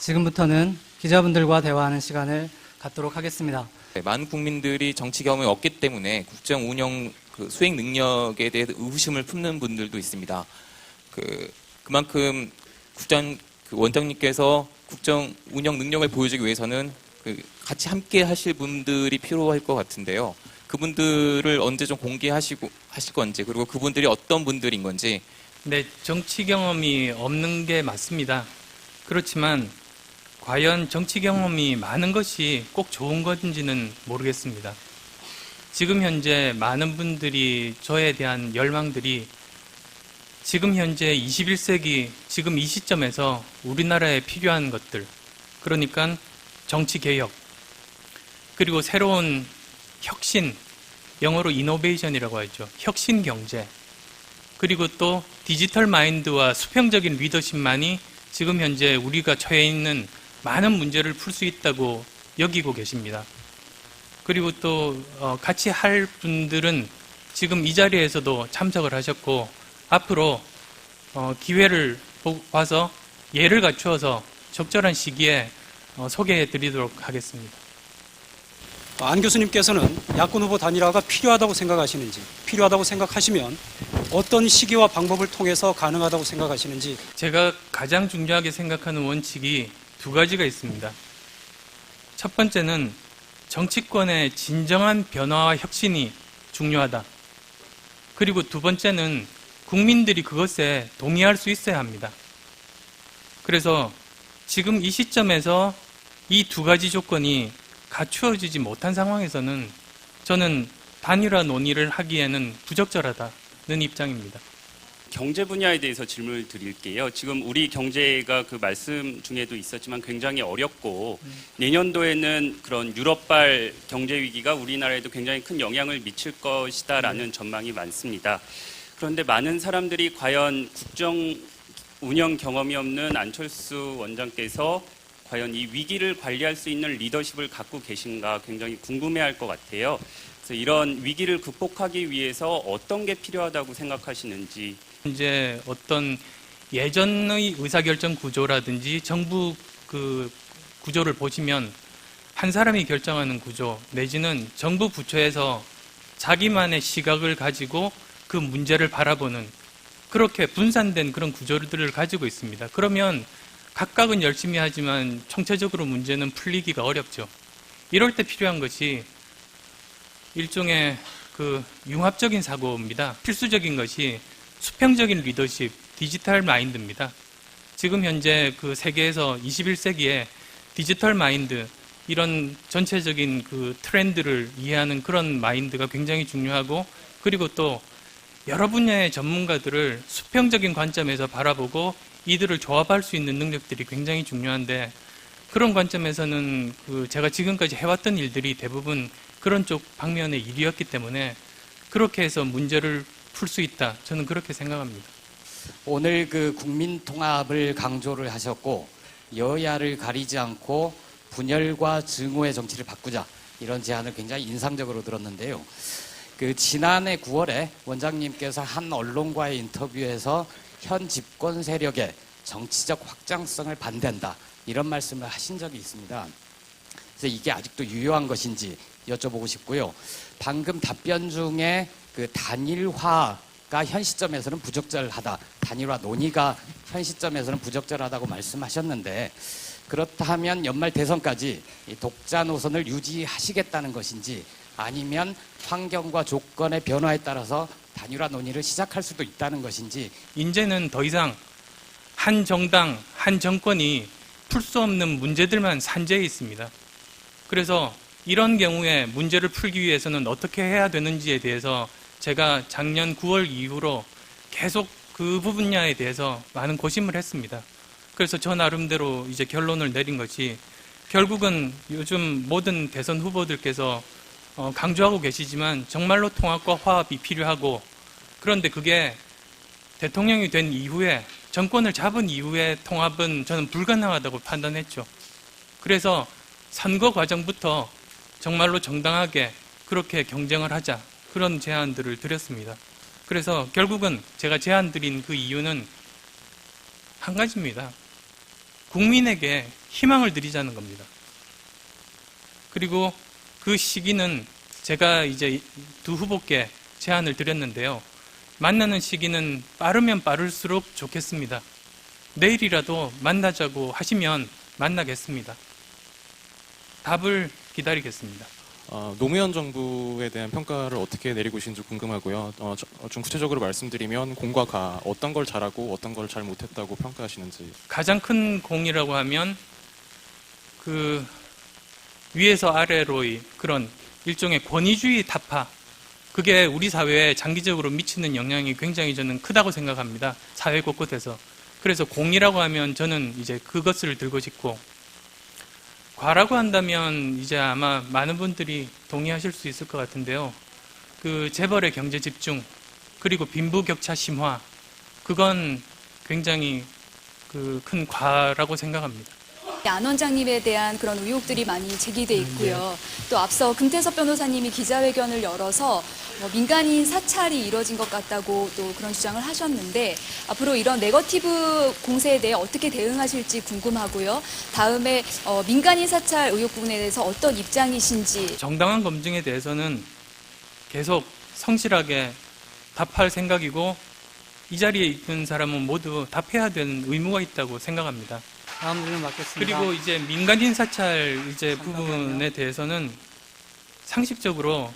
지금부터는 기자분들과 대화하는 시간을 갖도록 하겠습니다. 네, 많은 국민들이 정치 경험이 없기 때문에 국정 운영 수행 능력에 대해 의구심을 품는 분들도 있습니다. 그만큼 원장님께서 국정 운영 능력을 보여주기 위해서는 같이 함께 하실 분들이 필요할 것 같은데요. 그분들을 언제 좀 하실 건지, 그리고 그분들이 어떤 분들인 건지. 네, 정치 경험이 없는 게 맞습니다. 그렇지만 과연 정치 경험이 많은 것이 꼭 좋은 건지는 모르겠습니다. 지금 현재 많은 분들이 저에 대한 열망들이 지금 현재 21세기 지금 이 시점에서 우리나라에 필요한 것들, 그러니까 정치 개혁, 그리고 새로운 혁신, 영어로 이노베이션이라고 하죠. 혁신 경제, 그리고 또 디지털 마인드와 수평적인 리더십만이 지금 현재 우리가 처해 있는 많은 문제를 풀 수 있다고 여기고 계십니다. 그리고 또 같이 할 분들은 지금 이 자리에서도 참석을 하셨고 앞으로 기회를 봐서 예를 갖추어서 적절한 시기에 소개해 드리도록 하겠습니다. 안 교수님께서는 야권 후보 단일화가 필요하다고 생각하시는지, 필요하다고 생각하시면 어떤 시기와 방법을 통해서 가능하다고 생각하시는지. 제가 가장 중요하게 생각하는 원칙이 두 가지가 있습니다. 첫 번째는 정치권의 진정한 변화와 혁신이 중요하다. 그리고 두 번째는 국민들이 그것에 동의할 수 있어야 합니다. 그래서 지금 이 시점에서 이 두 가지 조건이 갖추어지지 못한 상황에서는 저는 단일화 논의를 하기에는 부적절하다는 입장입니다. 경제 분야에 대해서 질문을 드릴게요. 지금 우리 경제가 그 말씀 중에도 있었지만 굉장히 어렵고 내년도에는 그런 유럽발 경제 위기가 우리나라에도 굉장히 큰 영향을 미칠 것이다라는 전망이 많습니다. 그런데 많은 사람들이 과연 국정 운영 경험이 없는 안철수 원장께서 과연 이 위기를 관리할 수 있는 리더십을 갖고 계신가 굉장히 궁금해할 것 같아요. 그래서 이런 위기를 극복하기 위해서 어떤 게 필요하다고 생각하시는지. 이제 어떤 예전의 의사결정 구조라든지 정부 구조를 보시면 한 사람이 결정하는 구조 내지는 정부 부처에서 자기만의 시각을 가지고 그 문제를 바라보는 그렇게 분산된 그런 구조들을 가지고 있습니다. 그러면 각각은 열심히 하지만 총체적으로 문제는 풀리기가 어렵죠. 이럴 때 필요한 것이 일종의 융합적인 사고입니다. 필수적인 것이 수평적인 리더십, 디지털 마인드입니다. 지금 현재 세계에서 21세기에 디지털 마인드, 이런 전체적인 트렌드를 이해하는 그런 마인드가 굉장히 중요하고, 그리고 또 여러 분야의 전문가들을 수평적인 관점에서 바라보고 이들을 조합할 수 있는 능력들이 굉장히 중요한데, 그런 관점에서는 제가 지금까지 해왔던 일들이 대부분 그런 쪽 방면의 일이었기 때문에 그렇게 해서 문제를 풀 수 있다. 저는 그렇게 생각합니다. 오늘 국민 통합을 강조를 하셨고 여야를 가리지 않고 분열과 증오의 정치를 바꾸자, 이런 제안을 굉장히 인상적으로 들었는데요. 지난해 9월에 원장님께서 한 언론과의 인터뷰에서 현 집권 세력의 정치적 확장성을 반대한다, 이런 말씀을 하신 적이 있습니다. 그래서 이게 아직도 유효한 것인지 여쭤보고 싶고요. 방금 답변 중에 단일화가 현 시점에서는 부적절하다, 단일화 논의가 현 시점에서는 부적절하다고 말씀하셨는데, 그렇다면 연말 대선까지 이 독자 노선을 유지하시겠다는 것인지, 아니면 환경과 조건의 변화에 따라서 단일화 논의를 시작할 수도 있다는 것인지. 이제는 더 이상 한 정당, 한 정권이 풀 수 없는 문제들만 산재해 있습니다. 그래서 이런 경우에 문제를 풀기 위해서는 어떻게 해야 되는지에 대해서 제가 작년 9월 이후로 계속 그 분야에 대해서 많은 고심을 했습니다. 그래서 저 나름대로 이제 결론을 내린 것이, 결국은 요즘 모든 대선 후보들께서 강조하고 계시지만 정말로 통합과 화합이 필요하고, 그런데 그게 대통령이 된 이후에, 정권을 잡은 이후에 통합은 저는 불가능하다고 판단했죠. 그래서 선거 과정부터 정말로 정당하게 그렇게 경쟁을 하자, 그런 제안들을 드렸습니다. 그래서 결국은 제가 제안 드린 그 이유는 한 가지입니다. 국민에게 희망을 드리자는 겁니다. 그리고 그 시기는 제가 이제 두 후보께 제안을 드렸는데요. 만나는 시기는 빠르면 빠를수록 좋겠습니다. 내일이라도 만나자고 하시면 만나겠습니다. 답을 기다리겠습니다. 노무현 정부에 대한 평가를 어떻게 내리고 계신지 궁금하고요. 좀 구체적으로 말씀드리면 공과 가, 어떤 걸 잘하고 어떤 걸 잘 못했다고 평가하시는지. 가장 큰 공이라고 하면 그 위에서 아래로의 그런 일종의 권위주의 타파, 그게 우리 사회에 장기적으로 미치는 영향이 굉장히 저는 크다고 생각합니다. 사회 곳곳에서. 그래서 공이라고 하면 저는 이제 그것을 들고 싶고, 과라고 한다면 이제 아마 많은 분들이 동의하실 수 있을 것 같은데요. 그 재벌의 경제 집중, 그리고 빈부격차 심화, 그건 굉장히 그 큰 과라고 생각합니다. 안 원장님에 대한 그런 의혹들이 많이 제기돼 있고요. 또 앞서 금태섭 변호사님이 기자회견을 열어서 민간인 사찰이 이뤄진 것 같다고 또 그런 주장을 하셨는데, 앞으로 이런 네거티브 공세에 대해 어떻게 대응하실지 궁금하고요. 다음에 민간인 사찰 의혹 부분에 대해서 어떤 입장이신지. 정당한 검증에 대해서는 계속 성실하게 답할 생각이고, 이 자리에 있는 사람은 모두 답해야 되는 의무가 있다고 생각합니다. 다음 질문 받겠습니다. 그리고 이제 민간인 사찰 이제 부분에 대해서는 상식적으로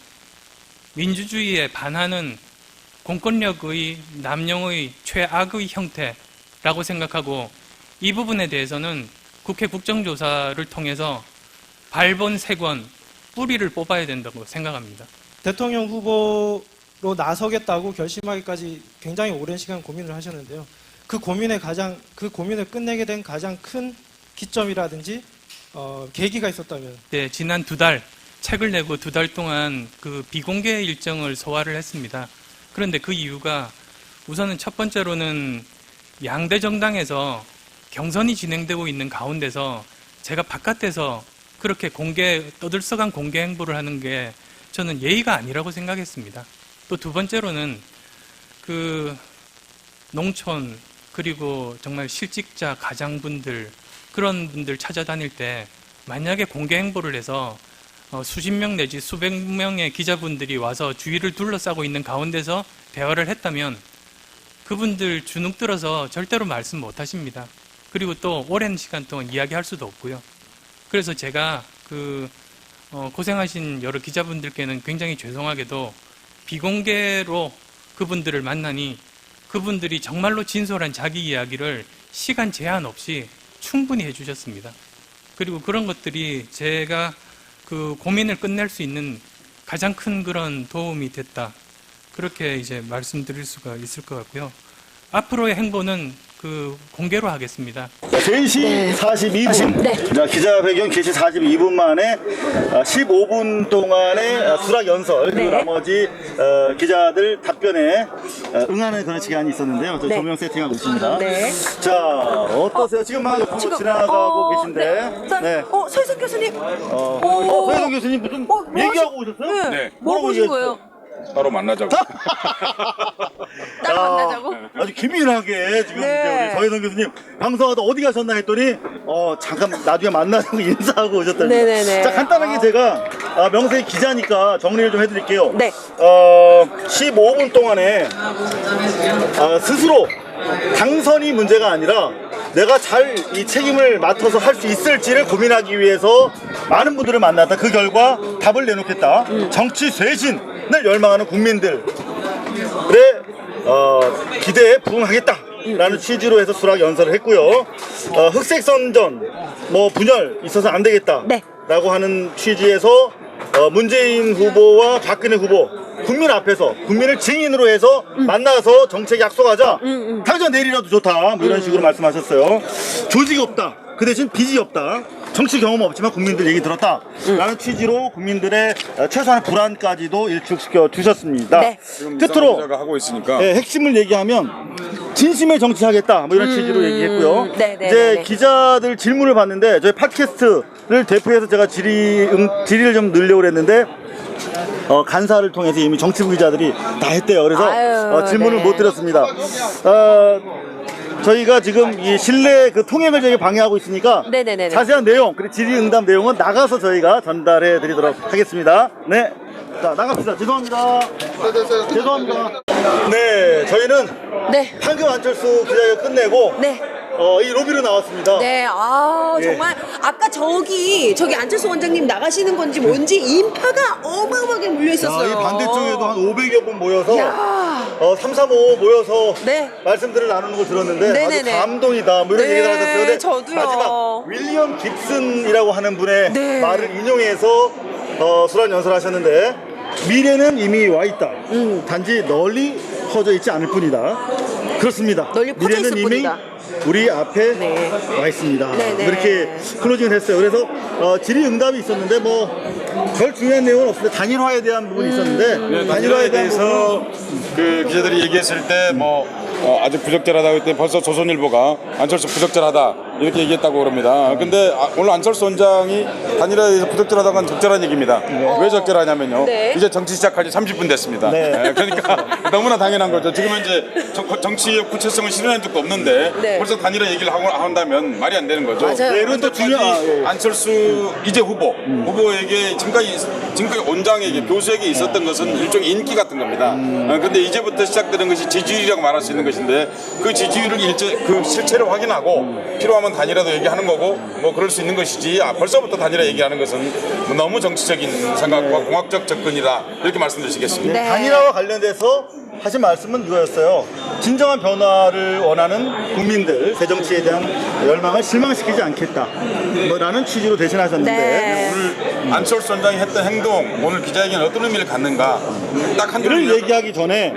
민주주의에 반하는 공권력의 남용의 최악의 형태라고 생각하고, 이 부분에 대해서는 국회 국정조사를 통해서 발본색원 뿌리를 뽑아야 된다고 생각합니다. 대통령 후보로 나서겠다고 결심하기까지 굉장히 오랜 시간 고민을 하셨는데요. 그 고민을 끝내게 된 가장 큰 기점이라든지 계기가 있었다면? 네, 지난 2달 책을 내고 2달 동안 그 비공개 일정을 소화를 했습니다. 그런데 그 이유가 우선은 첫 번째로는 양대 정당에서 경선이 진행되고 있는 가운데서 제가 바깥에서 그렇게 떠들썩한 공개 행보를 하는 게 저는 예의가 아니라고 생각했습니다. 또 두 번째로는 그 농촌, 그리고 정말 실직자 가장분들, 그런 분들 찾아다닐 때 만약에 공개 행보를 해서 수십 명 내지 수백 명의 기자분들이 와서 주위를 둘러싸고 있는 가운데서 대화를 했다면 그분들 주눅 들어서 절대로 말씀 못 하십니다. 그리고 또 오랜 시간 동안 이야기할 수도 없고요. 그래서 제가 고생하신 여러 기자분들께는 굉장히 죄송하게도 비공개로 그분들을 만나니 그분들이 정말로 진솔한 자기 이야기를 시간 제한 없이 충분히 해주셨습니다. 그리고 그런 것들이 제가 그 고민을 끝낼 수 있는 가장 큰 그런 도움이 됐다. 그렇게 이제 말씀드릴 수가 있을 것 같고요. 앞으로의 행보는 공개로 하겠습니다. 3시 42분. 네. 자, 기자회견 개시 42분 만에 15분 동안의 수락 연설, 그리고 나머지 기자들 답변에 응하는 그런 시간이 있었는데요. 저 조명 세팅하고 있습니다. 네. 자, 어떠세요? 지금 막 옆으로 지나가고 계신데. 네. 서희석 교수님. 서희석 교수님 무슨 얘기하고 오셨어요? 네. 뭐 보신 거예요? 따로 만나자고. 따로 만나자고? 아주 기민하게 지금 네. 이제 우리 서희석 교수님 방송하다 어디 가셨나 했더니 잠깐 나중에 만나자고 인사하고 오셨답니다. 네네네. 자, 간단하게 제가 명세 기자니까 정리를 좀 해드릴게요. 네. 15분 동안에 스스로 당선이 문제가 아니라 내가 잘 이 책임을 맡아서 할 수 있을지를 고민하기 위해서 많은 분들을 만났다. 그 결과 답을 내놓겠다. 정치 쇄신을 열망하는 국민들의 기대에 부응하겠다라는 취지로 해서 수락 연설을 했고요. 흑색선전, 분열 있어서 안 되겠다라고 네. 하는 취지에서 문재인 후보와 박근혜 후보 국민 앞에서 국민을 증인으로 해서 만나서 정책 약속하자. 당장 내일이라도 좋다. 이런 식으로 말씀하셨어요. 조직이 없다. 그 대신 빚이 없다. 정치 경험 없지만 국민들 얘기 들었다. 라는 취지로 국민들의 최소한의 불안까지도 일축시켜 주셨습니다. 네. 끝으로 기자가 하고 있으니까 핵심을 얘기하면 진심의 정치하겠다. 이런 취지로 얘기했고요. 이제 기자들 질문을 봤는데 저희 팟캐스트를 대표해서 제가 질의를 좀 늘려고 했는데 간사를 통해서 이미 정치부 기자들이 다 했대요. 그래서 질문을 못 드렸습니다. 저희가 지금 이 실내 그 통행을 저희가 방해하고 있으니까 네네네. 자세한 내용 그리고 질의응답 내용은 나가서 저희가 전달해 드리도록 하겠습니다. 네. 자, 나갑시다. 죄송합니다. 죄송합니다. 네, 저희는 네. 방금 안철수 기자회견 끝내고 네. 이 로비로 나왔습니다. 네, 예. 정말 아까 저기 안철수 원장님 나가시는 건지 뭔지 인파가 어마어마하게 몰려 있었어요. 이 반대쪽에도 한 500여 분 모여서 야. 335 모여서 네. 말씀들을 나누는 걸 들었는데 네네네. 아주 감동이다 뭐 이런 네, 얘기를 하셨어요. 근데 저도요. 마지막 윌리엄 깁슨이라고 하는 분의 네. 말을 인용해서 수란 연설을 하셨는데 미래는 이미 와 있다. 단지 널리 퍼져 있지 않을 뿐이다. 그렇습니다. 널리 퍼져 미래는 있을 이미 뿐이다. 우리 앞에 네. 와 있습니다. 네네. 이렇게 클로징을 했어요. 그래서 질의응답이 있었는데 별 중요한 내용은 없는데 단일화에 대한 부분이 있었는데 단일화에 대해서 그 기자들이 얘기했을 때 아직 부적절하다고 했더니 벌써 조선일보가 안철수 부적절하다 이렇게 얘기했다고 그럽니다. 근데 오늘 안철수 원장이 단일화에 대해서 부적절하다는 건 적절한 얘기입니다. 왜 적절하냐면요. 네. 이제 정치 시작한 지 30분 됐습니다. 네. 그러니까 너무나 당연한 거죠. 지금 이제 정치의 구체성을 실현한 적도 없는데 네. 벌써 단일화 얘기를 한다면 말이 안 되는 거죠. 맞아요. 네, 이런 또 중요한 안철수 이제 후보에게 지금까지 원장에게 교수에게 있었던 것은 일종의 인기 같은 겁니다. 근데 이제부터 시작되는 것이 지지율이라고 말할 수 있는 것인데 그 지지율을 그 실체를 확인하고 필요하면 단일화도 얘기하는 거고 그럴 수 있는 것이지 벌써부터 단일화 얘기하는 것은 너무 정치적인 생각과 공학적 접근이다 이렇게 말씀드리겠습니다. 네. 단일화와 관련돼서 하신 말씀은 이거였어요. 진정한 변화를 원하는 국민들, 새 정치에 대한 열망을 실망시키지 않겠다. 라는 취지로 대신하셨는데 네. 오늘 안철수 원장이 했던 행동, 오늘 기자회견 어떤 의미를 갖는가 딱 한 이를 줄 얘기하기 전에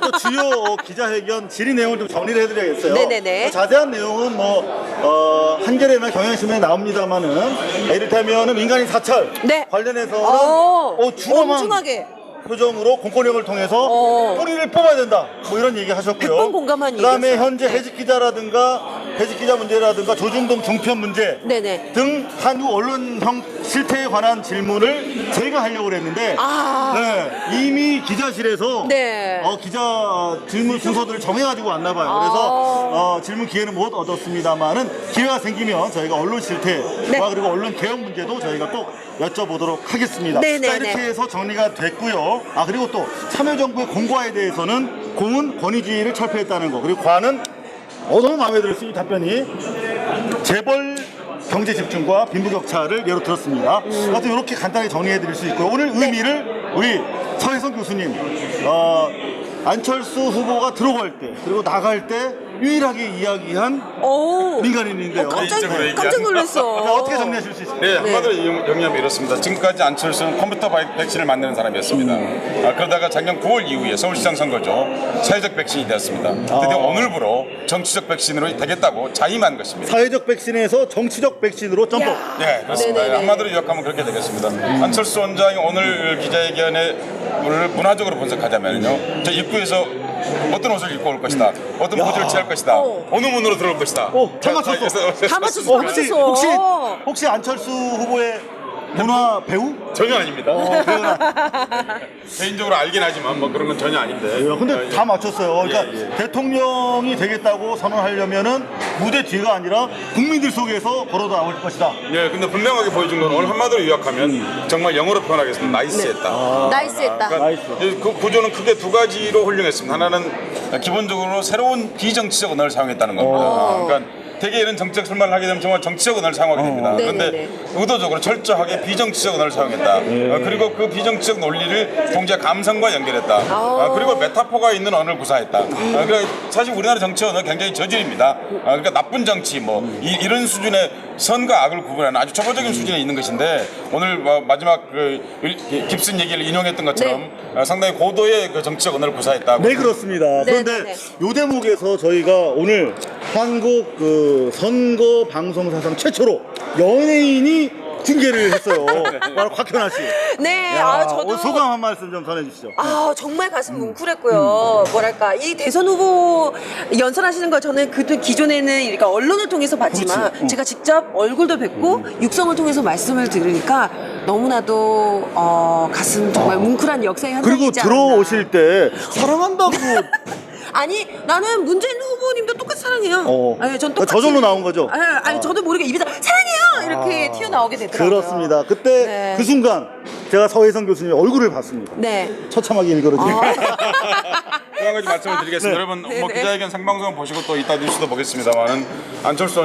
또 주요 기자회견 질의 내용을 좀 정리를 해드려야겠어요. 네네네. 자세한 내용은 한겨레나 경향신문에 나옵니다만은 이를테면 민간인 사찰 네. 관련해서는 준엄한 엄중하게. 표정으로 공권력을 통해서 뿌리를 뽑아야 된다. 이런 얘기 하셨고요. 100번 공감한 그다음에 얘기였어요. 현재 해직 기자 문제라든가 조중동 종편 문제 네네. 등 한국 언론형 실태에 관한 질문을 저희가 하려고 그랬는데 이미 기자실에서 네. 기자 질문 순서들을 정해가지고 왔나 봐요. 그래서 질문 기회는 못 얻었습니다만은 기회가 생기면 저희가 언론 실태와 그리고 언론 개혁 문제도 저희가 꼭 여쭤보도록 하겠습니다. 네네네. 자, 이렇게 해서 정리가 됐고요. 그리고 또 참여정부의 공과에 대해서는 공은 권위주의를 철폐했다는 거, 그리고 과는 너무 마음에 들었어요. 이 답변이 재벌 경제 집중과 빈부격차를 예로 들었습니다. 하여튼 이렇게 간단하게 정리해 드릴 수 있고요. 오늘 의미를 우리 서혜성 교수님 안철수 후보가 들어갈 때 그리고 나갈 때 유일하게 이야기한 민간인인데요. 깜짝 놀랐어. 어떻게 정리하실 수 있을까요? 네, 한마디로 정리하면 이렇습니다. 지금까지 안철수는 컴퓨터 백신을 만드는 사람이었습니다. 그러다가 작년 9월 이후에 서울시장 선거죠. 사회적 백신이 되었습니다. 드디어 오늘부로 정치적 백신으로 되겠다고 자임한 것입니다. 사회적 백신에서 정치적 백신으로 점프. 네, 그렇습니다. 네네네. 한마디로 요약하면 그렇게 되겠습니다. 안철수 원장이 오늘 기자회견에 오늘 문화적으로 분석하자면요. 저 입구에서 어떤 옷을 입고 올 것이다. 어떤 포즈를 취할 것이다. 어느 문으로 들어올 것이다. 다 맞췄어. 다 맞췄어. 혹시 안철수 후보의 문화 배우? 전혀 아닙니다. 개인적으로 알긴 하지만 그런 건 전혀 아닌데. 근데 다 맞췄어요. 그러니까 대통령이 되겠다고 선언하려면은 무대 뒤가 아니라 국민들 속에서 걸어 나올 것이다. 예, 근데 분명하게 보여준 건 오늘 한마디로 요약하면 정말 영어로 표현하겠습니다. 나이스했다. 나이스했다. 그 구조는 크게 두 가지로 훌륭했습니다. 하나는 기본적으로 새로운 비정치적 언어를 사용했다는 겁니다. 그러니까 되게 이런 정치적 설명을 하게 되면 정말 정치적 언어를 사용하게 됩니다. 그런데 의도적으로 철저하게 비정치적 언어를 사용했다. 그리고 그 비정치적 논리를 동시에 감성과 연결했다. 그리고 메타포가 있는 언어를 구사했다. 그러니까 사실 우리나라 정치 언어 굉장히 저질입니다. 그러니까 나쁜 정치 이런 수준의 선과 악을 구분하는 아주 초보적인 수준에 있는 것인데 오늘 마지막 깁슨 얘기를 인용했던 것처럼 상당히 고도의 그 정치적 언어를 구사했다. 네, 그렇습니다. 그런데 이 대목에서 저희가 오늘 한국 선거 방송 사상 최초로 연예인이 중계를 했어요. 바로 곽현아 씨. 네, 저도 오늘 소감 한 말씀 좀 전해주시죠. 정말 가슴 뭉클했고요. 뭐랄까, 이 대선 후보 연설하시는 거 저는 기존에는 이렇게 언론을 통해서 봤지만 제가 직접 얼굴도 뵙고 육성을 통해서 말씀을 들으니까 너무나도 가슴 정말 뭉클한 역사의 그리고 현장이지 않나. 들어오실 때 사랑한다고 아니, 나는 문재인 후보 후보님도 똑같이 사랑해요. 네, 전 똑같이. 저절로 나온 거죠? 아니 저도 모르게 입에서 사랑해요 이렇게 튀어나오게 되더라고요. 그렇습니다. 그때 네. 그 순간 제가 서혜성 교수님 얼굴을 봤습니다. 네. 처참하게 일그러지고. 한 가지 말씀을 드리겠습니다. 여러분, 뭐 기자회견 생방송 보시고 또 이따 뉴스도 보겠습니다만은 안철수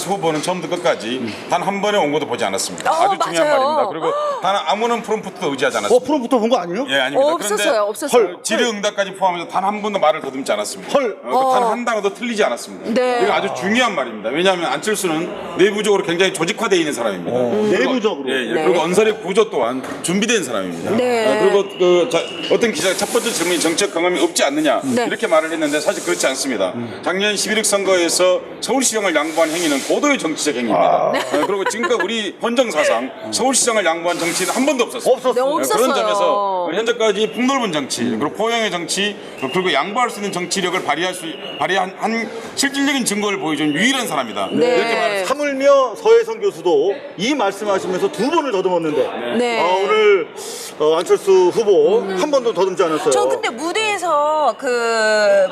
후보는 처음부터 끝까지 단 한 번의 원고도 보지 않았습니다. 아주 중요한 맞아요. 말입니다. 그리고 단 아무런 프롬프트도 의지하지 않았습니다. 프롬프터 본 거 아니에요? 예, 아닙니다. 없었어요. 질의응답까지 포함해서 단 한 번도 말을 더듬지 않았습니다. 단 한 단어도 틀리지 않았습니다. 네. 이거 아주 중요한 말입니다. 왜냐하면 안철수는 내부적으로 굉장히 조직화되어 있는 사람입니다. 내부적으로. 예. 네. 그리고 언설의 구조 또한 준비된 사람입니다. 네. 그리고 어떤 기자가 첫 번째 질문이 정책 경험이 없지 않느냐 네. 이렇게 말을 했는데 사실 그렇지 않습니다. 작년 11억 선거에서 서울시장을 양보한 행위는 고도의 정치적 행위입니다. 그리고 지금까지 우리 헌정사상 서울시장을 양보한 정치는 한 번도 없었습니다. 네, 없었어요. 그런 점에서 현재까지 폭넓은 정치 그리고 포용의 정치 그리고 양보할 수 있는 정치력을 발휘한 실질적인 증거를 보여준 유일한 사람이다. 네. 이렇게 말을 하물며 서혜성 교수도 이 말씀하시면서 두 번을 더듬었는데 네. 오늘 안철수 후보 한 번도 더듬지 않았어요. 저 근데 무대에서 그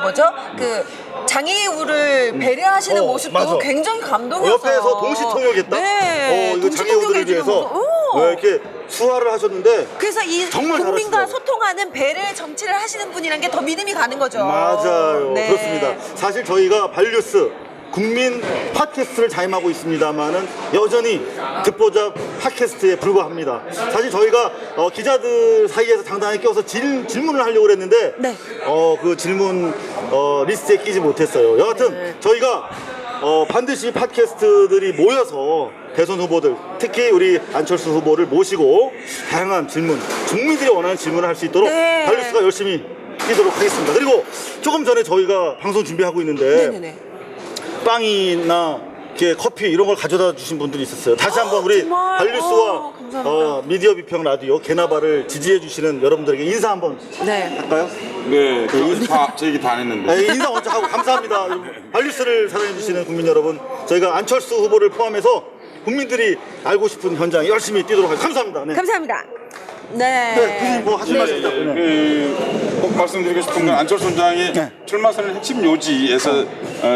장애우를 배려하시는 모습도 맞아. 굉장히 감동이었어요. 옆에서 동시통역했다. 네. 이거 장애우들을 위해서 이렇게 수화를 하셨는데 그래서 이 정말 국민과 잘하시더라고요. 소통하는 배려의 정치를 하시는 분이란 게 더 믿음이 가는 거죠. 맞아요. 네. 그렇습니다. 사실 저희가 발뉴스 국민 팟캐스트를 자임하고 있습니다만은 여전히 듣보잡 팟캐스트에 불과합니다. 사실 저희가 기자들 사이에서 당당하게 껴서 질문을 하려고 그랬는데 네. 그 질문 리스트에 끼지 못했어요. 여하튼 저희가 반드시 팟캐스트들이 모여서 대선 후보들 특히 우리 안철수 후보를 모시고 다양한 질문 국민들이 원하는 질문을 할 수 있도록 네. 발뉴스가 열심히 뛰도록 하겠습니다. 그리고 조금 전에 저희가 방송 준비하고 있는데 네네네. 빵이나 이렇게 커피 이런 걸 가져다 주신 분들이 있었어요. 다시 한번 우리 정말? 발뉴스와 감사합니다. 미디어 비평 라디오 개나바를 지지해 주시는 여러분들에게 인사 한번 네. 할까요? 네, 제 얘기 다 안 했는데. 인사 먼저 하고 감사합니다. 발뉴스를 사랑해 주시는 국민 여러분, 저희가 안철수 후보를 포함해서 국민들이 알고 싶은 현장 열심히 뛰도록 하겠습니다. 감사합니다. 네. 감사합니다. 네. 교수님 뭐 하실 말씀 있다고? 꼭 말씀드리고 싶은 건 안철수 원장이 출마 선언 핵심 요지에서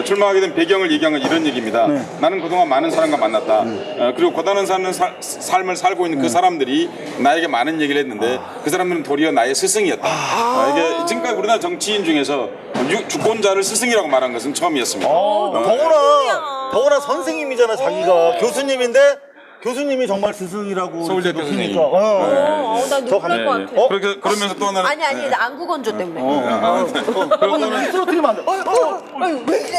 출마하게 된 배경을 얘기한 건 이런 얘기입니다. 나는 그동안 많은 사람과 만났다. 그리고 고단한 삶을 살고 있는 그 사람들이 나에게 많은 얘기를 했는데 그 사람들은 도리어 나의 스승이었다. 이게 지금까지 우리나라 정치인 중에서 주권자를 스승이라고 말한 것은 처음이었습니다. 더구나 선생님이잖아 자기가. 교수님인데 교수님이 정말 스승이라고 서울대학교 높이니까. 선생님. 나 놀랄 것 같아. 그러면서 또 하나는 아니 나 안구건조 때문에. 쓰러뜨리면 안 돼. 왜 이래?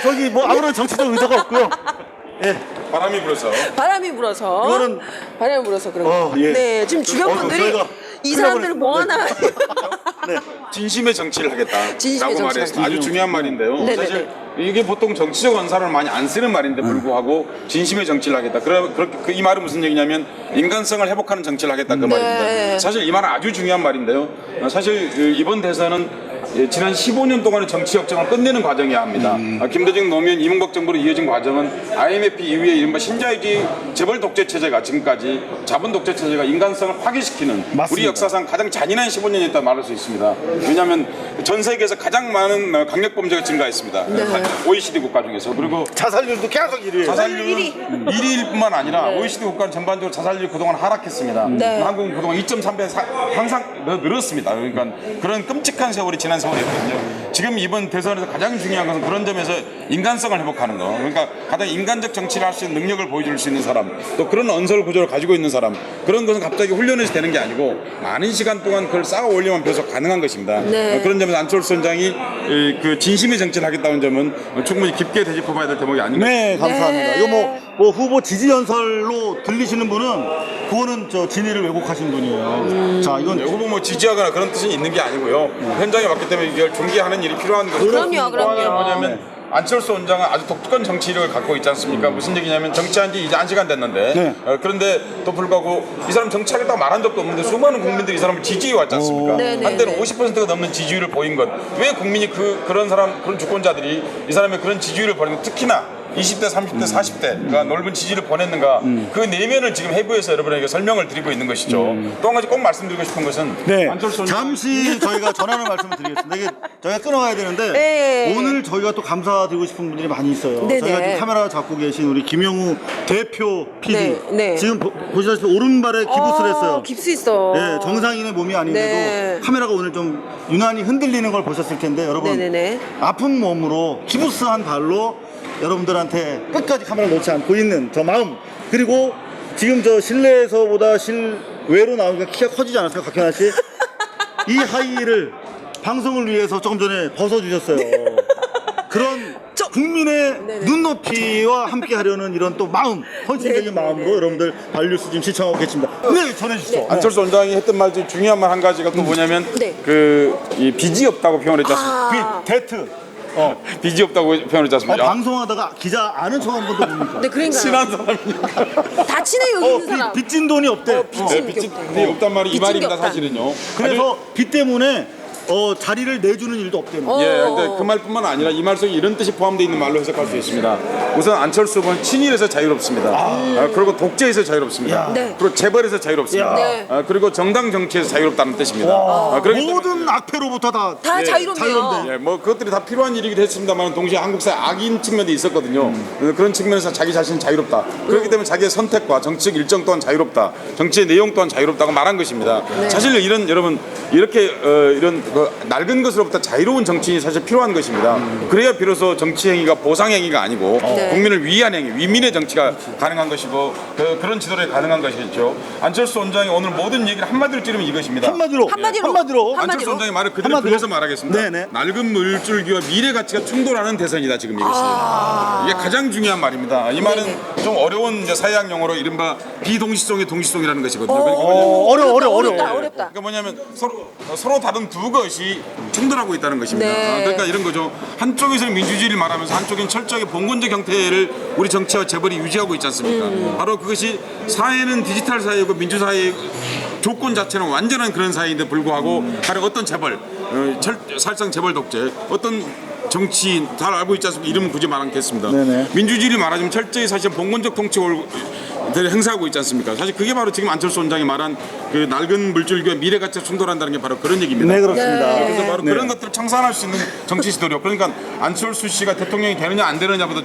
저기 뭐 아무런 정치적 의도가 없고요. 예. 바람이 불어서. 바람이 불어서. 이거는- 바람이 불어서 그런 거. 예. 네, 지금 주변 분들이 저희가 이 사람들은 뭐 하나. 진심의 정치를 하겠다. 진심의 라고 정치를 말했습니다. 아주 중요한 말인데요. 네네네. 사실 이게 보통 정치적 언사를 많이 안 쓰는 말인데 불구하고 진심의 정치를 하겠다. 이 말은 무슨 얘기냐면 인간성을 회복하는 정치를 하겠다 그 말입니다. 사실 이 말은 아주 중요한 말인데요. 사실 이번 대선은 지난 15년 동안의 정치 역정을 끝내는 과정이어야 합니다. 김대중 노무현 이명박 정부로 이어진 과정은 IMF 이후에 이른바 신자유주의 재벌 독재 체제가 지금까지 자본 독재 체제가 인간성을 파괴시키는 우리 역사상 가장 잔인한 15년이었다 말할 수 있습니다. 왜냐하면 전 세계에서 가장 많은 강력범죄가 증가했습니다. OECD 국가 중에서. 그리고 자살률도 계속 1위예요. 자살률은 1위일 뿐만 아니라 OECD 국가는 전반적으로 자살률이 그동안 하락했습니다. 한국은 그동안 2.3배 항상 늘었습니다. 그러니까 그런 끔찍한 세월이 지난 세월이었거든요. 지금 이번 대선에서 가장 중요한 것은 그런 점에서 인간성을 회복하는 거. 그러니까 가장 인간적 정치를 할 수 있는 능력을 보여줄 수 있는 사람, 또 그런 언설 구조를 가지고 있는 사람, 그런 것은 갑자기 훈련해서 되는 게 아니고 많은 시간 동안 그걸 쌓아 올리면 비로소 가능한 것입니다. 그런 점에서 안철수 원장이 그 진심의 정치를 하겠다는 점은 충분히 깊게 되짚어봐야 될 대목이 아닌가. 네, 감사합니다. 이거 뭐 후보 지지 연설로 들리시는 분은 그거는 저 진위를 왜곡하신 분이에요. 자, 이건 후보 뭐 지지하거나 그런 뜻이 있는 게 아니고요. 현장에 왔기 때문에 이걸 중계하는 일이 필요한 거죠. 그럼요. 뭐냐면 안철수 원장은 아주 독특한 정치 이력을 갖고 있지 않습니까? 무슨 얘기냐면 정치한 지 이제 1시간 됐는데 그런데 또 불구하고 이 사람 정치하겠다고 말한 적도 없는데 수많은 국민들이 이 사람을 지지해 왔지 않습니까? 한때는 50%가 넘는 지지율을 보인 것. 왜 국민이 그런 주권자들이 이 사람의 그런 지지율을 버리는 특히나 20대, 30대, 40대가 넓은 지지를 보냈는가 그 내면을 지금 해부해서 여러분에게 설명을 드리고 있는 것이죠. 또 한 가지 꼭 말씀드리고 싶은 것은 네. 안철수 잠시 저희가 전하는 말씀을 드리겠습니다. 이게 저희가 끊어가야 되는데 네. 오늘 저희가 또 감사드리고 싶은 분들이 많이 있어요. 네네. 저희가 지금 카메라 잡고 계신 우리 김영우 대표 PD 네, 네. 지금 보시다시피 오른발에 기부스를 했어요. 깁스 있어. 네, 정상인의 몸이 아닌데도 네. 카메라가 오늘 좀 유난히 흔들리는 걸 보셨을 텐데 여러분 네네네. 아픈 몸으로 기부스한 발로 여러분들한테 끝까지 카메라를 놓지 않고 있는 저 마음, 그리고 지금 저 실내에서보다 실외로 나오니까 키가 커지지 않았어요, 박현아 씨? 이 하이힐을 방송을 위해서 조금 전에 벗어주셨어요. 그런 국민의 눈높이와 함께 하려는 이런 또 마음, 헌신적인 마음으로 여러분들 발뉴스 지금 시청하고 계십니다. 네, 전해주시죠. 안철수 원장이 했던 말 중에 중요한 말 한 가지가 또 뭐냐면 이 빚이 없다고 표현했지 않습니까? 데트. 빚이 없다고 표현했지 않습니까? 방송하다가 기자 아는 척 한 번도 뭡니까? 네, 그러니까요. 친한 사람이니까. 다 친해 여기 있는 사람. 빚진 돈이 없대. 빚이 없단 말이 이 말입니다, 사실은요. 그래서 빚 때문에 자리를 내주는 일도 없대요. 예, 근데 그 말뿐만 아니라 이 말 속에 이런 뜻이 포함되어 있는 말로 해석할 수 있습니다. 우선 안철수 후보는 친일에서 자유롭습니다. 그리고 독재에서 자유롭습니다. 네. 그리고 재벌에서 자유롭습니다. 네. 그리고 정당 정치에서 자유롭다는 뜻입니다. 그렇기 때문에 모든 악패로부터 다 자유롭네요. 예, 뭐 그것들이 다 필요한 일이기도 했습니다만 동시에 한국사의 악인 측면도 있었거든요. 그런 측면에서 자기 자신은 자유롭다. 그렇기 때문에 자기의 선택과 정치적 일정 또한 자유롭다. 정치의 내용 또한 자유롭다고 말한 것입니다. 사실 이런 여러분 이렇게 이런 낡은 것으로부터 자유로운 정치인이 사실 필요한 것입니다. 그래야 비로소 정치 행위가 보상 행위가 아니고 국민을 위한 행위, 위민의 정치가 가능한 것이고 그런 지도력이 가능한 것이겠죠. 안철수 원장이 오늘 모든 얘기를 한마디로 찌르면 이것입니다. 한마디로. 안철수 원장의 말을 그대로 빌려서 말하겠습니다. 네네. 낡은 물줄기와 미래 가치가 충돌하는 대선이다 지금 이것이. 이게 가장 중요한 말입니다. 이 말은 좀 어려운 이제 사회학 용어로 이른바 비동시성의 동시성이라는 것이거든요. 그러니까 어렵다. 그러니까 뭐냐면 서로 다른 두 것이 충돌하고 있다는 것입니다. 네. 그러니까 이런 거죠. 한쪽에서는 민주주의를 말하면서 한쪽엔 철저하게 봉건적 형태를 우리 정치와 재벌이 유지하고 있지 않습니까? 바로 그것이 사회는 디지털 사회이고 민주사회의 조건 자체는 완전한 그런 사회인데 불구하고 다른 어떤 재벌, 사실상 재벌 독재, 어떤 정치인 잘 알고 있지 않습니까? 이름은 굳이 말 않겠습니다. 민주주의를 말하자면 철저히 사실 봉건적 통치를 행사하고 있지 않습니까? 사실 그게 바로 지금 안철수 원장이 말한 그 낡은 물줄기와 미래 가치가 충돌한다는 게 바로 그런 얘기입니다. 네, 그렇습니다. 그래서 바로 그런 것들을 청산할 수 있는 정치 지도력. 그러니까 안철수 씨가 대통령이 되느냐 안 되느냐보다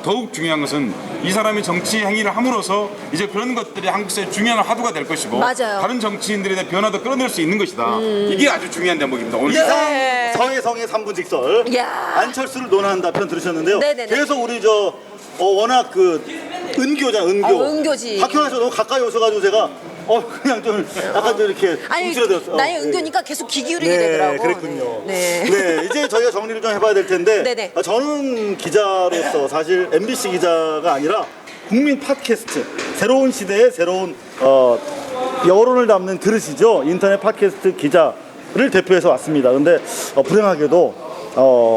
더욱 중요한 것은 이 사람이 정치 행위를 함으로써 이제 그런 것들이 한국 사회의 중요한 화두가 될 것이고 다른 정치인들에 대한 변화도 끌어낼 수 있는 것이다. 이게 아주 중요한 대목입니다. 오늘 서해성의 3분 직설. 안철수를 논한다 편 들으셨는데요. 네네네. 계속 우리 워낙 은교잖아, 은교. 은교지. 박현아 씨 너무 가까이 오셔가지고 제가 그냥 좀 약간 좀 이렇게 움츠러들었어요. 나의 은교니까 계속 귀 기울이게 되더라고. 그랬군요. 네. 이제 저희가 정리를 좀 해봐야 될 텐데 네네. 저는 기자로서 사실 MBC 기자가 아니라 국민 팟캐스트 새로운 시대의 새로운 여론을 담는 그릇이죠. 인터넷 팟캐스트 기자를 대표해서 왔습니다. 근데 불행하게도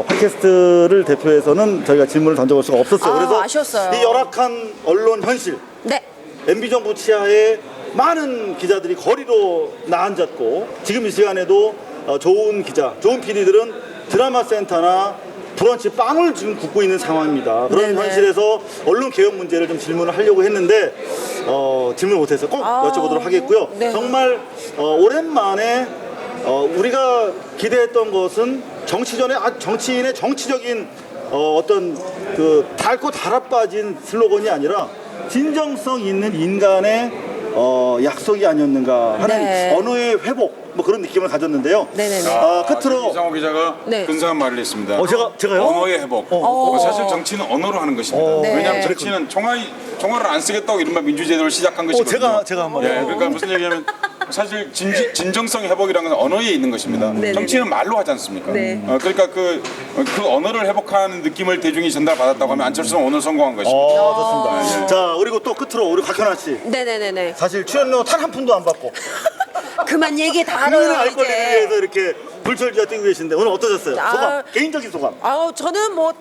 팟캐스트를 대표해서는 저희가 질문을 던져볼 수가 없었어요. 그래서 아쉬웠어요. 이 열악한 언론 현실, MB 정부 치하에 많은 기자들이 거리로 나앉았고 지금 이 시간에도 좋은 기자, 좋은 PD들은 드라마 센터나 브런치 빵을 지금 굽고 있는 상황입니다. 그런 현실에서 언론 개혁 문제를 좀 질문을 하려고 했는데 질문 못해서 꼭 여쭤보도록 하겠고요. 정말 오랜만에 우리가 기대했던 것은 정치인의 정치적인 어떤 그 닳고 달아빠진 슬로건이 아니라 진정성 있는 인간의 약속이 아니었는가 하는 언어의 회복 뭐 그런 느낌을 가졌는데요. 끝으로 이상호 기자가 근사한 말을 했습니다. 제가요? 언어의 회복. 사실 정치는 언어로 하는 것입니다. 왜냐하면 정치는 총알을 안 쓰겠다고 이른바 민주제도를 시작한 것이거든요. 제가 한 말이에요. 그러니까 무슨 얘기냐면 사실 진정성 회복이라는 건 언어에 있는 것입니다. 정치는 말로 하지 않습니까? 그러니까 그 언어를 회복하는 느낌을 대중이 전달받았다고 하면 안철수는 오늘 성공한 것입니다. 좋습니다. 자, 그리고 또 끝으로 우리 박현아 씨. 네네네네. 사실 출연료 단 한 푼도 안 받고 그만 얘기 다 국민을 알아요. 알 권리를 위해서 이렇게 불철주야 뛰고 계신데 오늘 어떠셨어요? 소감, 개인적인 소감. 저는 뭐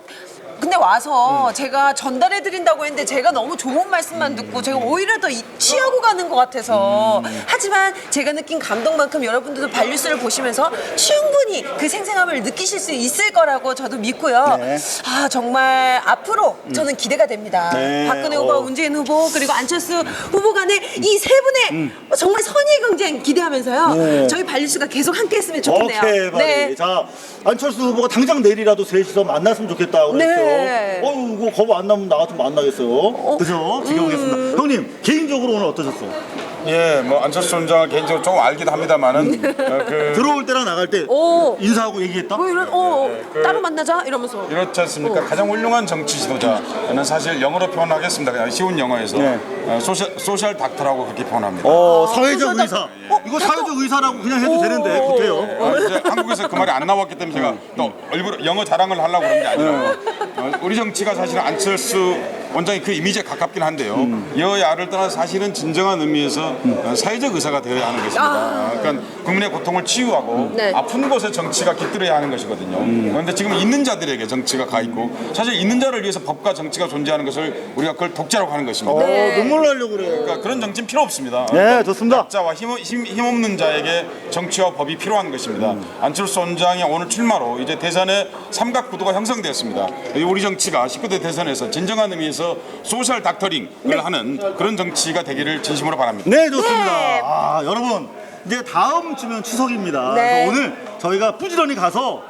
근데 와서 제가 전달해 드린다고 했는데 제가 너무 좋은 말씀만 듣고 제가 오히려 더 취하고 가는 것 같아서 하지만 제가 느낀 감동만큼 여러분들도 반류스를 보시면서 충분히 그 생생함을 느끼실 수 있을 거라고 저도 믿고요. 네. 아 정말 앞으로 저는 기대가 됩니다. 네. 박근혜 후보와 문재인 후보 그리고 안철수 후보 간의 이 세 분의 정말 선의의 경쟁 기대하면서요. 네. 저희 반류스가 계속 함께했으면 좋겠네요. 오케이, 바리. 자, 안철수 후보가 당장 내일이라도 셋이서 만났으면 좋겠다고 그랬어요. 네. 이거 겁 안 나면 나 같으면 만나겠어요. 그죠? 지켜보겠습니다. 형님, 개인적으로 오늘 어떠셨어요? 예, 뭐 안철수 원장을 개인적으로 조금 알기도 합니다만은 그 들어올 때랑 나갈 때 오. 인사하고 얘기했다? 뭐 이런 따로 만나자 이러면서 이렇지 않습니까? 가장 훌륭한 정치 지도자는 사실 영어로 표현하겠습니다. 그냥 쉬운 영어에서 네. 소셜 닥터라고 그렇게 표현합니다. 사회적 의사. 이거 사회적 의사라고 그냥 해도 되는데 못해요. 이제 한국에서 그 말이 안 나왔기 때문에 제가 또 일부러 영어 자랑을 하려고 그런 게 아니라 우리 정치가 사실은 안철수 원장이 그 이미지에 가깝긴 한데요. 여야를 떠나 사실은 진정한 의미에서 사회적 의사가 되어야 하는 것입니다. 그러니까 국민의 고통을 치유하고 네. 아픈 곳에 정치가 깃들어야 하는 것이거든요. 그런데 지금 있는 자들에게 정치가 가 있고 사실 있는 자를 위해서 법과 정치가 존재하는 것을 우리가 그걸 독재라고 하는 것입니다. 눈물 나려고 그래. 그러니까 그런 정치는 필요 없습니다. 네, 좋습니다. 약자와 힘없는 자에게 정치와 법이 필요한 것입니다. 안철수 원장이 오늘 출마로 이제 대선의 삼각구도가 형성되었습니다. 우리 정치가 19대 대선에서 진정한 의미에서 소셜 닥터링을 하는 그런 정치가 되기를 진심으로 바랍니다. 네, 좋습니다. 여러분, 이제 다음 주면 추석입니다. 네. 그래서 오늘 저희가 부지런히 가서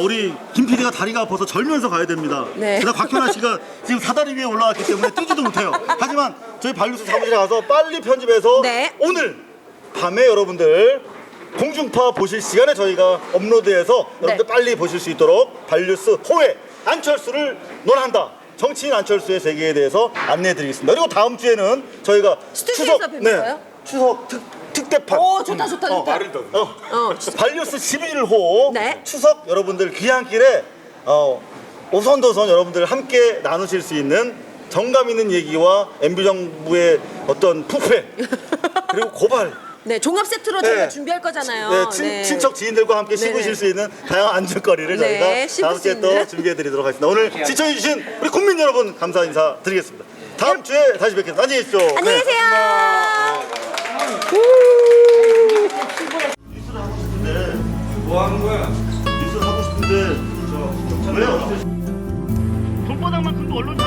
우리 김 PD가 다리가 아파서 절면서 가야 됩니다. 네. 그다음 곽현아 씨가 지금 사다리 위에 올라왔기 때문에 뛰지도 못해요. 하지만 저희 반류스 사무실에 가서 빨리 편집해서 네. 오늘 밤에 여러분들 공중파 보실 시간에 저희가 업로드해서 여러분들 빨리 보실 수 있도록 반류스 호회 안철수를 논한다. 정치인 안철수의 세계에 대해서 안내해드리겠습니다. 그리고 다음 주에는 저희가 스튜디오에서 뵙는거예요? 추석 특대판. 오 좋다. 반류스 11호 네. 추석 여러분들 귀향길에 오선도선 여러분들 함께 나누실 수 있는 정감 있는 얘기와 MB 정부의 어떤 부패 그리고 고발. 네, 종합 세트로 네. 저희가 준비할 거잖아요. 네, 친척 지인들과 함께 네네. 씹으실 수 있는 다양한 안주거리를 네, 저희가 씹을 다음 수 주에 또 있는. 준비해드리도록 하겠습니다. 오늘 시청해주신 우리 국민 여러분 감사 인사 드리겠습니다. 다음 주에 다시 뵙겠습니다. 안녕히 계십시오. 안녕히 계세요. 뉴스를 하고 싶은데 뭐 하는 거야? 뉴스를 하고 싶은데 왜요? 돈바닥만큼도 언론